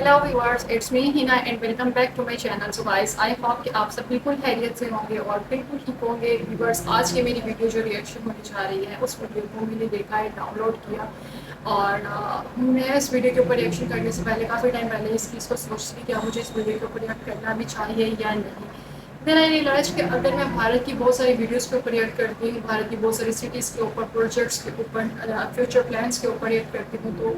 Hello viewers, it's me Hina and welcome back to my channel. So guys, I hope कि आप सब बिल्कुल खैरियत से होंगे और बिल्कुल ठीक होंगे। व्यूअर्स, आज की मेरी वीडियो जो रिएक्शन होने जा रही है, उस वीडियो को मैंने देखा है, डाउनलोड किया और मैं इस वीडियो के ऊपर रिएक्शन करने से पहले काफ़ी टाइम पहले इस चीज़ को सोचती थी कि अब मुझे इस वीडियो के ऊपर रिएक्ट करना भी चाहिए या नहीं। देन आई रियलाइज कि अगर मैं भारत की बहुत सारी वीडियोस के ऊपर रिएक्ट करती हूँ, भारत की बहुत सारी सिटीज़ के ऊपर, प्रोजेक्ट्स के ऊपर, फ्यूचर प्लान्स के ऊपर रिएक्ट करती हूँ, तो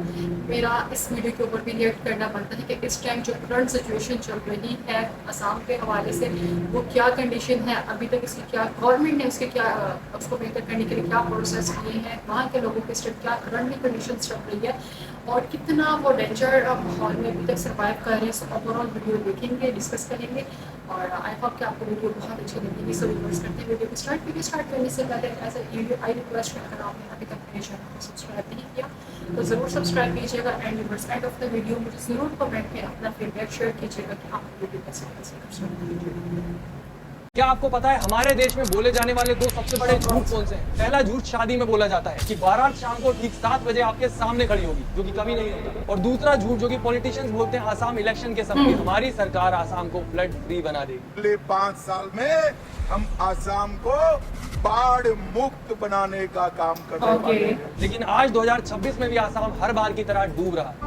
मेरा इस वीडियो के ऊपर भी रिएक्ट करना बनता है कि इस टाइम जो करंट सिचुएशन चल रही है असम के हवाले से, वो क्या कंडीशन है, अभी तक इसकी क्या गवर्नमेंट ने उसके क्या उसको बेहतर करने के लिए क्या प्रोसेस किए हैं, वहाँ के लोगों के स्टेट क्या करंटली कंडीशन चल रही है और कितना वो डेंजर माहौल में अभी तक सर्वाइव कर रहे हैं। सो ओवरऑल वीडियो देखेंगे, डिस्कस करेंगे और आई होप कि आपको वीडियो बहुत अच्छी लगेगी। सो रिक्वेस्ट करते हैं वीडियो स्टार्ट करने से पहले एज ए आई रिक्वेस्ट अगर आपने अभी तक मेरे चैनल को सब्सक्राइब नहीं किया तो ज़रूर सब्सक्राइब कीजिएगा and end of the video मुझे ज़रूर कमेंट में अपना फीडबैक शेयर कीजिएगा कि आप वीडियो कैसे। क्या आपको पता है हमारे देश में बोले जाने वाले दो सबसे बड़े झूठ कौन से हैं? पहला झूठ शादी में बोला जाता है कि बारात शाम को ठीक 7 बजे आपके सामने खड़ी होगी, जो कि कभी नहीं होता। और दूसरा झूठ जो कि पॉलिटिशियंस बोलते हैं आसाम इलेक्शन के समय हमारी सरकार आसाम को फ्लड फ्री बना देगी। अगले 5 साल में हम आसाम को बाढ़ मुक्त बनाने का काम करने वाले हैं। लेकिन आज 2026 में भी आसाम हर बार की तरह डूब रहा है।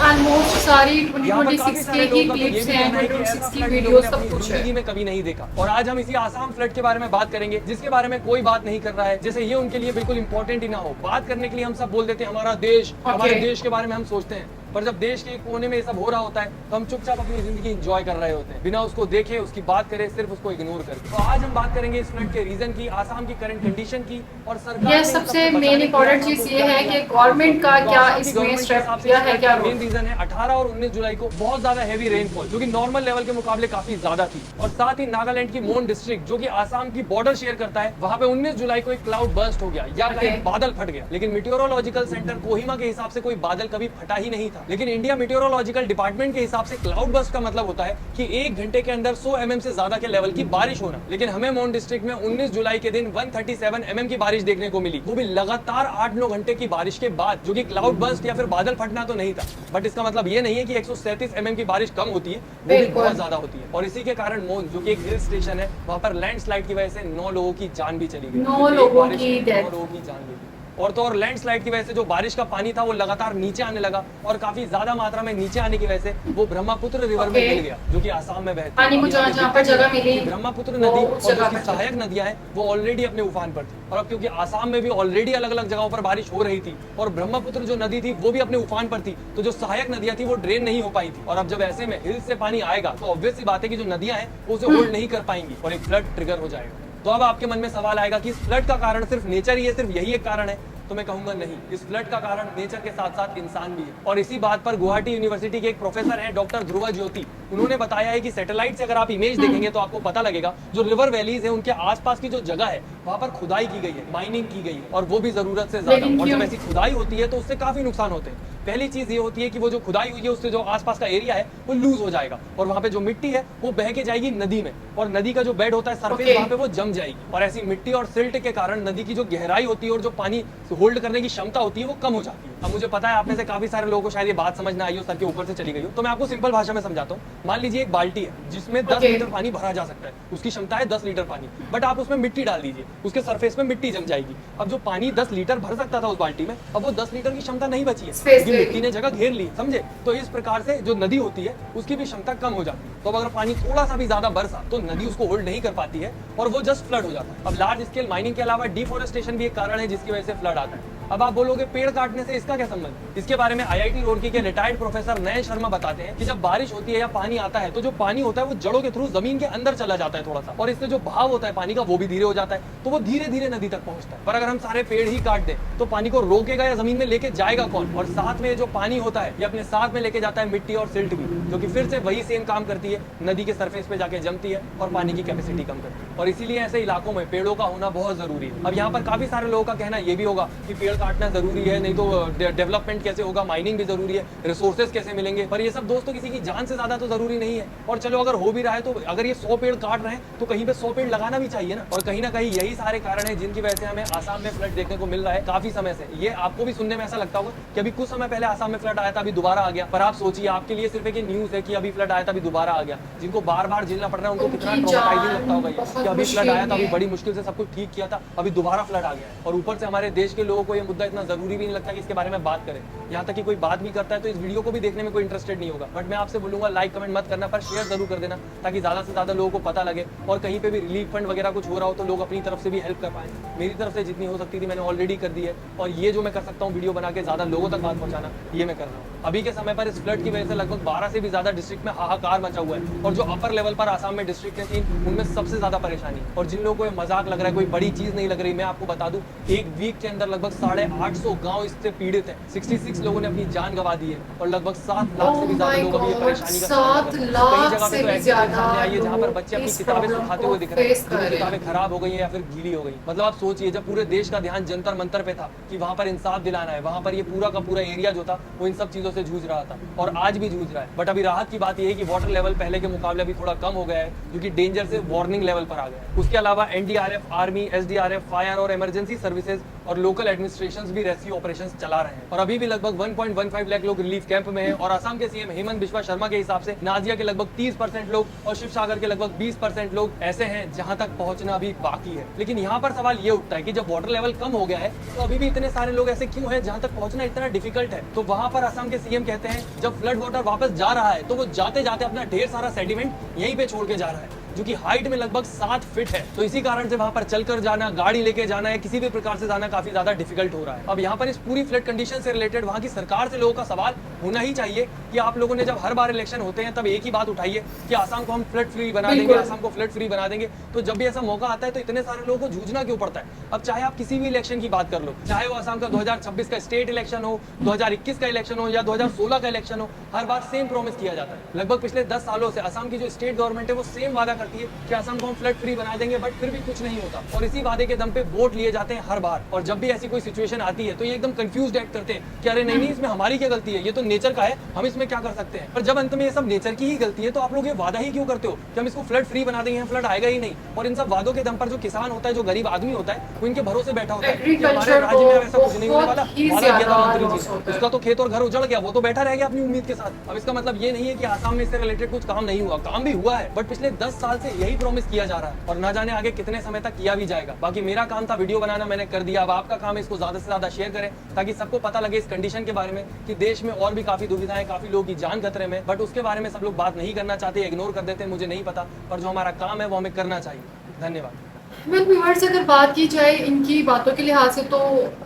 ऑलमोस्ट सारी 2026 के ही क्लिप्स हैं, 2026 की वीडियो सब कुछ है। जिंदगी में कभी नहीं देखा। और आज हम इसी आसाम फ्लड के बारे में बात करेंगे, जिसके बारे में कोई बात नहीं कर रहा है, जैसे ये उनके लिए बिल्कुल इंपॉर्टेंट ही ना हो। बात करने के लिए हम सब बोल देते हैं हमारा देश, हमारे देश के बारे में हम सोचते हैं, पर जब देश के कोने में ये सब हो रहा होता है तो हम चुपचाप अपनी जिंदगी एंजॉय कर रहे होते हैं, बिना उसको देखे, उसकी बात करें, सिर्फ उसको इग्नोर करके। तो आज हम बात करेंगे इस फ्लड के रीजन की, आसाम की करंट कंडीशन की और सरकार ये सबसे मेन इंपॉर्टेंट चीज ये है कि गवर्नमेंट का क्या इसमें स्टेप किया है, क्या मेन रीजन है 18 और 19 जुलाई को बहुत ज्यादा हैवी रेनफॉल, जो कि नॉर्मल लेवल के मुकाबले काफी ज्यादा थी। और साथ ही नागालैंड की मोन डिस्ट्रिक्ट, जो कि आसाम की बॉर्डर शेयर करता है, वहां पे 19 जुलाई को एक क्लाउड बर्स्ट हो गया या कहीं बादल फट गया। लेकिन मीटियोरोलॉजिकल सेंटर कोहिमा के हिसाब से कोई बादल कभी फटा ही नहीं था। लेकिन इंडिया मीटियोरोलॉजिकल डिपार्टमेंट के हिसाब से क्लाउड बर्स्ट का मतलब होता है कि 1 घंटे के अंदर 100 mm से ज्यादा के लेवल की बारिश होना। लेकिन हमें मोन डिस्ट्रिक्ट में 19 जुलाई के दिन 137 mm की बारिश देखने को मिली, वो भी लगातार 8-9 घंटे की बारिश के बाद, जो कि क्लाउड बर्स्ट या फिर बादल फटना तो नहीं था। बट इसका मतलब ये नहीं है कि 137 mm की बारिश कम होती है, वो भी बहुत ज्यादा होती है। और इसी के कारण मोन, जो कि एक हिल स्टेशन है, वहां पर लैंडस्लाइड की वजह से 9 लोगों की जान भी चली गई। 9 लोगों की जान गई। और तो और लैंडस्लाइड की वजह से जो बारिश का पानी था वो लगातार नीचे आने लगा और काफी ज्यादा मात्रा में नीचे आने की वजह से वो ब्रह्मपुत्र रिवर में मिल गया, जो कि आसाम में बहती है। जहाँ पर जगह मिली ब्रह्मपुत्र नदी और उसकी सहायक नदियां हैं वो ऑलरेडी अपने उफान पर थी। और अब क्योंकि आसाम में भी ऑलरेडी अलग अलग जगहों पर बारिश हो रही थी और ब्रह्मपुत्र जो नदी थी वो भी अपने उफान पर थी, तो जो सहायक नदियां थी वो ड्रेन नहीं हो पाई थी। और अब जब ऐसे में हिल से पानी आएगा तो ऑब्वियस सी बात है कि जो नदियां हैं वो उसे होल्ड नहीं कर पाएंगी और एक फ्लड ट्रिगर हो जाएगा। तो अब आपके मन में सवाल आएगा कि इस फ्लड का कारण सिर्फ नेचर ही है, सिर्फ यही एक कारण है? तो मैं कहूंगा नहीं, इस फ्लड का कारण नेचर के साथ साथ इंसान भी है। और इसी बात पर गुवाहाटी यूनिवर्सिटी के एक प्रोफेसर हैं डॉक्टर ध्रुवा ज्योति, उन्होंने बताया है कि सैटेलाइट से अगर आप इमेज देखेंगे तो आपको पता लगेगा जो रिवर वैलीज है उनके आसपास की जो जगह है वहां पर खुदाई की गई है, माइनिंग की गई है, और वो भी जरूरत से ज्यादा। और जब ऐसी खुदाई होती है तो उससे काफी नुकसान होते हैं। पहली चीज ये होती है कि वो जो खुदाई हुई है उससे जो आसपास का एरिया है वो लूज हो जाएगा और वहां पे जो मिट्टी है वो बह के जाएगी नदी में, और नदी का जो बेड होता है सरफेस, वहां पे वो जम जाएगी। और ऐसी मिट्टी और सिल्ट के कारण नदी की जो गहराई होती है और जो पानी होल्ड करने की क्षमता होती है वो कम हो जाती है। अब मुझे पता है आप में से काफी सारे लोगों को शायद ये बात समझ ना आई हो, सर के ऊपर से चली गई हो, तो मैं आपको सिंपल भाषा में समझाता हूँ। मान लीजिए एक बाल्टी है जिसमें 10 लीटर पानी भरा जा सकता है, उसकी क्षमता है 10 लीटर पानी, बट आप उसमें मिट्टी डाल दीजिए, उसके सरफेस में मिट्टी जम जाएगी। अब जो पानी 10 लीटर भर सकता था उस बाल्टी में, अब वो 10 लीटर की क्षमता नहीं बची है क्योंकि मिट्टी ने जगह घेर ली, समझे? तो इस प्रकार से जो नदी होती है उसकी भी क्षमता कम हो जाती है। तो अगर पानी थोड़ा सा भी ज्यादा बरसा तो नदी उसको होल्ड नहीं कर पाती है और वो जस्ट फ्लड हो जाता है। अब लार्ज स्केल माइनिंग के अलावा डिफोरेस्टेशन भी एक कारण है जिसकी वजह से फ्लड आता है। अब आप बोलोगे पेड़ काटने से इसका क्या संबंध? इसके बारे में आईआईटी रुड़की के रिटायर्ड प्रोफेसर नयन शर्मा बताते हैं कि जब बारिश होती है या पानी आता है तो जो पानी होता है वो जड़ों के थ्रू जमीन के अंदर चला जाता है थोड़ा सा, और इससे जो बहाव होता है पानी का वो भी धीरे हो जाता है, तो वो धीरे धीरे नदी तक पहुंचता है। पर अगर हम सारे पेड़ ही काट दें तो पानी को रोकेगा या जमीन में लेके जाएगा कौन? और साथ में जो पानी होता है ये अपने साथ में लेके जाता है मिट्टी और सिल्ट भी, जो कि फिर से वही सेम काम करती है, नदी के सरफेस पे जाके जमती है और पानी की कैपेसिटी कम करती है। और इसीलिए ऐसे इलाकों में पेड़ों का होना बहुत जरूरी है। अब यहाँ पर काफी सारे लोगों का कहना ये भी होगा कि पेड़ काटना जरूरी है, नहीं तो डेवलपमेंट कैसे होगा, माइनिंग भी जरूरी है, रिसोर्सेज कैसे मिलेंगे, पर ये सब दोस्तों किसी की जान से ज्यादा तो जरूरी नहीं है। और चलो अगर हो भी रहा है तो अगर ये 100 पेड़ काट रहे हैं तो कहीं पे 100 पेड़ लगाना भी चाहिए ना। और कहीं ना कहीं यही सारे कारण है जिनकी वजह से हमें आसाम में फ्लड देखने को मिल रहा है काफी समय से। ये आपको भी सुनने में ऐसा लगता होगा कि अभी कुछ समय पहले आसाम में फ्लड आया था, अभी दोबारा आ गया, पर आप सोचिए आपके लिए सिर्फ एक न्यूज है कि अभी फ्लड आया था, अभी दोबारा आ गया। जिनको बार बार झेलना पड़ रहा है उनको कितना ट्रॉमेटाइजिंग लगता होगा ये कि अभी फ्लड आया था, अभी बड़ी मुश्किल से सब कुछ ठीक किया था, अभी दोबारा फ्लड आ गया है। और ऊपर से हमारे देश के लोगों को ये मुद्दा इतना जरूरी भी नहीं लगता कि इसके बारे में बात करें। यहाँ तक कि कोई बात भी करता है तो इस वीडियो को भी देखने में कोई इंटरेस्टेड नहीं होगा। बट मैं आपसे बोलूंगा लाइक कमेंट मत करना, पर शेयर जरूर कर देना ताकि ज्यादा से ज्यादा लोगों को पता लगे। और कहीं पे भी रिलीफ फंड वगैरह कुछ हो रहा हो तो लोग अपनी तरफ से भी हेल्प कर पाए। मेरी तरफ से जितनी हो सकती थी मैंने ऑलरेडी कर दी है, और ये जो मैं कर सकता हूँ वीडियो बना के ज्यादा लोगों तक बात पहुंचाना, ये मैं कर रहा हूँ। अभी के समय पर इस फ्लड की वजह से लगभग 12 से भी ज्यादा डिस्ट्रिक्ट में हाहाकार मचा हुआ है। और जो अपर लेवल पर आसाम में डिस्ट्रिक्ट है उनमें सबसे ज्यादा परेशानी। और जिन लोगों को ये मजाक लग रहा है, कोई बड़ी चीज नहीं लग रही, मैं आपको बता दूं एक वीक के अंदर लगभग 850 गांव इससे पीड़ित हैं। 66 लोगों ने अपनी जान गंवा दी है और लगभग 7 लाख से भी ज्यादा लोग अभी ये परेशानी का सामना कर रहे हैं। कई जगह पे तो ऐसी सामने आई है जहाँ पर बच्चे अपनी किताबें सुखाते हुए दिख रहे हैं, जिनकी किताबें खराब हो गई हैं या फिर गीली हो गई। मतलब आप सोचिए जब पूरे देश का ध्यान जंतर मंतर पे था कि वहाँ पर इंसाफ दिलाना है, वहाँ पर ये पूरा का पूरा एरिया जो था वो इन सब चीजों से जूझ रहा था और आज भी जूझ रहा है। बट अभी राहत की बात यह है कि वाटर लेवल पहले के मुकाबले अभी थोड़ा कम हो गया है, जो कि डेंजर से वार्निंग लेवल पर आ गया है। उसके अलावा एनडीआरएफ, आर्मी, एसडीआरएफ, फायर और इमरजेंसी सर्विसेज और लोकल एडमिनिस्ट्रेशंस भी रेस्क्यू ऑपरेशंस चला रहे हैं। और अभी भी लगभग 1.15 लाख लोग रिलीफ कैंप में हैं। और असम के सीएम हेमंत बिस्वा शर्मा के हिसाब से नाजिया के लगभग 30% लोग और शिवसागर के लगभग 20% लोग ऐसे हैं जहां तक पहुंचना अभी बाकी है। लेकिन यहाँ पर सवाल ये उठता है कि जब वाटर लेवल कम हो गया है तो अभी भी इतने सारे लोग ऐसे क्यों हैं जहां तक पहुंचना इतना डिफिकल्ट है। तो वहां पर असम के सीएम कहते हैं जब फ्लड वाटर वापस जा रहा है तो वो जाते जाते अपना ढेर सारा सेडिमेंट यहीं पे छोड़ के जा रहा है, जो कि हाइट में लगभग 7 फीट है। तो इसी कारण से वहां पर चलकर जाना, गाड़ी लेके जाना है, किसी भी प्रकार से जाना काफी ज्यादा डिफिकल्ट हो रहा है। अब यहाँ पर इस पूरी फ्लड कंडीशन से रिलेटेड वहां की सरकार से लोगों का सवाल होना ही चाहिए कि आप लोगों ने जब हर बार इलेक्शन होते हैं तब एक ही बात उठाइए कि आसाम को हम फ्लड फ्री बना देंगे, आसाम को फ्लड फ्री बना देंगे। तो जब भी ऐसा मौका आता है तो इतने सारे लोगों को जूझना क्यों पड़ता है। अब चाहे आप किसी भी इलेक्शन की बात कर लो, चाहे वो आसाम का 2026 का स्टेट इलेक्शन हो, 2021 का इलेक्शन हो या 2016 का इलेक्शन हो, हर बार सेम प्रॉमिस किया जाता है। लगभग पिछले 10 सालों से आसाम की जो स्टेट गवर्नमेंट है वो सेम वादा करती है कि आसाम हम फ्लड फ्री बना देंगे, बट फिर भी कुछ नहीं होता। और इसी वादे के दम पे वोट लिए जाते हैं हर बार। और जब भी ऐसी कोई सिचुएशन आती है तो ये एकदम कंफ्यूज्ड एक्ट करते हैं कि अरे नहीं इसमें हमारी क्या गलती है, ये तो नेचर का है, हम इसमें क्या कर सकते हैं। पर जब अंत में ये सब नेचर की ही गलती है तो आप लोग ये वादा ही क्यों करते हो कि हम इसको फ्लड फ्री बना देंगे, फ्लड आएगा ही नहीं। और इन सब वादों के दम पर जो किसान होता है, जो गरीब आदमी होता है, वो इनके भरोसे बैठा होता है कि हमारे राज्य में ऐसा कुछ नहीं होने वाला, वादा किया था मंत्री जी, उसका तो खेत और घर उजड़ गया, वो तो बैठा रह गया अपनी उम्मीद के साथ। अब इसका मतलब ये नहीं है कि आसाम में इससे रिलेटेड कुछ काम नहीं हुआ, काम भी हुआ है, बट पिछले 10 साल से यही प्रॉमिस किया जा रहा है और ना जाने आगे कितने समय तक किया भी जाएगा। बाकी मेरा काम था वीडियो बनाना, मैंने कर दिया। अब आपका काम है इसको ज्यादा से ज्यादा शेयर करें ताकि सबको पता लगे इस कंडीशन के बारे में कि देश में और भी काफी दुविधाएं, काफी लोगों की जान खतरे में, बट उसके बारे में सब लोग बात नहीं करना चाहते, इग्नोर कर देते हैं, मुझे नहीं पता, पर जो हमारा काम है वो हमें करना चाहिए। धन्यवाद। वेल व्यूअर्स, अगर बात की जाए इनकी बातों के लिहाज से तो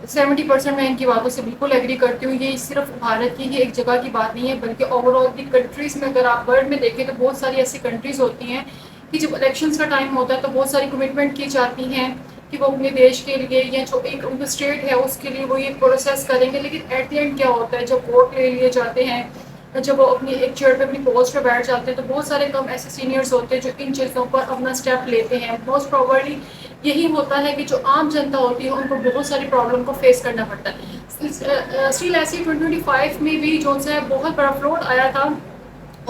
70% मैं इनकी बातों से बिल्कुल एग्री करती हूँ। ये सिर्फ भारत की ही एक जगह की बात नहीं है, बल्कि ओवरऑल दी कंट्रीज़ में अगर आप वर्ल्ड में देखें तो बहुत सारी ऐसी कंट्रीज़ होती हैं कि जब इलेक्शंस का टाइम होता है तो बहुत सारी कमिटमेंट की जाती हैं कि वो अपने देश के लिए या जो एक उनका स्टेट है उसके लिए वो ये प्रोसेस करेंगे। लेकिन एट द एंड क्या होता है, जब वोट ले लिए जाते हैं, जब वो अपनी एक चेयर पे अपनी पोस्ट पे बैठ जाते हैं तो बहुत सारे कम ऐसे सीनियर्स होते हैं जो इन चीज़ों पर अपना स्टेप लेते हैं। मोस्ट प्रोबेबली यही होता है कि जो आम जनता होती है उनको बहुत सारी प्रॉब्लम को फेस करना पड़ता है। स्टिल ऐसे 2025 में भी जो है बहुत बड़ा फ्लड आया था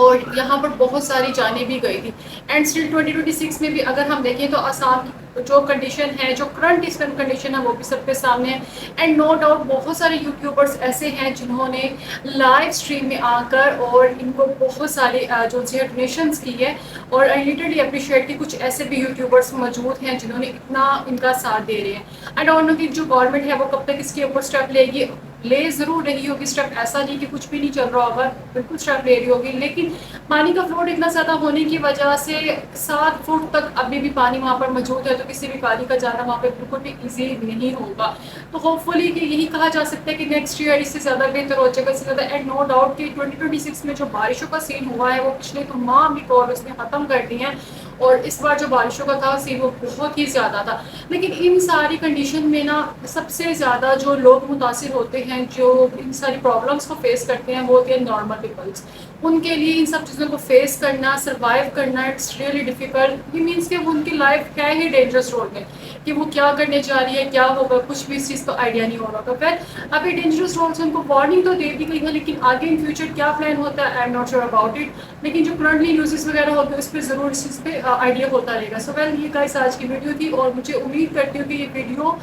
और यहाँ पर बहुत सारी जानें भी गई थी। एंड स्टिल 2026 में भी अगर हम देखें तो आसाम की जो कंडीशन है, जो करंट इस कंडीशन है वो भी सबके सामने है। एंड नो डाउट बहुत सारे यूट्यूबर्स ऐसे हैं जिन्होंने लाइव स्ट्रीम में आकर और इनको बहुत सारे जो डोनेशंस की है। और आई लिटरली अप्रिशिएट कि कुछ ऐसे भी यूट्यूबर्स मौजूद हैं जिन्होंने इतना इनका साथ दे रहे हैं। आई डोंट नो कि जो गवर्नमेंट है वो कब तक इसके ऊपर स्टेप लेगी, ले ज़रूर रही होगी स्टेप, ऐसा नहीं कि कुछ भी नहीं चल रहा होगा, बिल्कुल स्टेप ले रही होगी। लेकिन पानी का फ्लोट इतना ज़्यादा होने की वजह से 7 फुट तक अभी भी पानी वहाँ पर मौजूद है, तो किसी भी गाड़ी का जाना वहाँ पर बिल्कुल भी ईजी नहीं होगा। तो होपफुली कि यही कहा जा सकता है कि नेक्स्ट ईयर इससे ज़्यादा बेहतर हो जाएगा, इससे ज़्यादा। एंड नो डाउट कि 2026 में जो बारिशों का सीन हुआ है वो पिछले तमाम रिकॉर्ड उसने ख़त्म कर दिए हैं और इस बार जो बारिशों का था सीन वो बहुत ही ज़्यादा था। लेकिन इन सारी कंडीशन में ना सबसे ज़्यादा जो लोग मुतासिर होते हैं, जो इन सारी प्रॉब्लम्स को फेस करते हैं, वो होते हैं नॉर्मल पीपल्स। उनके लिए इन सब चीज़ों को फेस करना, सर्वाइव करना, इट्स रियली डिफ़िकल्ट। ये मीन्स कि उनकी लाइफ है ही डेंजरस रोड में, कि वो क्या करने जा रही है, क्या होगा, कुछ भी इस चीज़ का आइडिया नहीं होगा। तो फिर अभी डेंजरस रोड से उनको वार्निंग तो दे दी गई है, लेकिन आगे इन फ्यूचर क्या प्लान होता है I am not sure about it. लेकिन जो करंटली न्यूज़ वगैरह होते हैं उस पर ज़रूर इस चीज़ पे आइडिया होता रहेगा। सो वेल, ये गाइस आज की वीडियो थी और मुझे उम्मीद करती हूँ कि ये वीडियो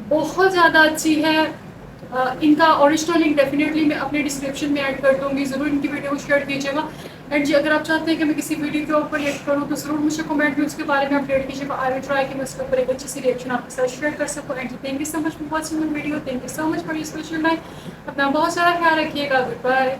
बहुत ज़्यादा अच्छी है। इनका ओरिजिनल लिंक डेफिनेटली मैं अपने डिस्क्रिप्शन में ऐड कर दूँगी, ज़रूर इनकी वीडियो को शेयर कीजिएगा। एंड जी, अगर आप चाहते हैं कि मैं किसी वीडियो के ऊपर रिएक्ट करूँ तो ज़रूर मुझे कमेंट में उसके बारे में अपडेट कीजिएगा। आई विल ट्राई कि मैं उसके ऊपर एक अच्छी सी रिएक्शन आपके साथ शेयर कर सकूँ। एंड जी, thank you so much for watching my video, thank you so much for your special time. अपना बहुत सारा ख्याल रखिएगा। Good bye.